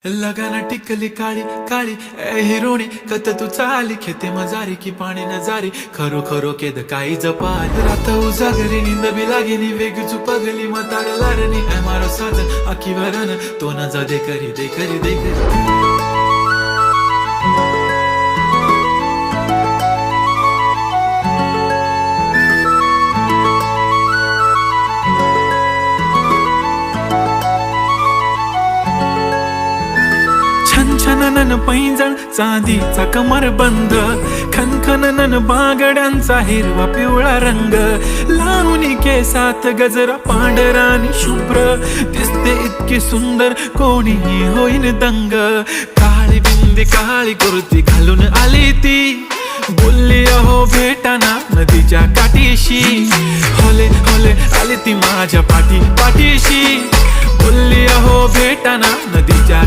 लगाना टिकली काळी काळी ए हिरोणी कत तू चाली खेते मजारी की पाणी नजारी खरो खरो केद काही जपाल रात उजागरी निंद बी लागेनी वेग चुपगली मतार लारणी ए मारो साथ आखी वरन तो न जा दे करी दे करी दे करी छनछनन पैंजण चांदीचा कमरबंद खनखनन बांगड्यांचा हिरवा पिवळा रंग लावणी केसात गजरा पांढरा आणि शुभ्र दिसते इतकी सुंदर कोणीही होईन दंग काळी बिंदी काळी कुर्ती घालून आली ती बोलली अहो भेटाना नदीच्या काठीशी होले होले आली ती माझ्या पाठीशी बोलली अहो भेटाना नदीच्या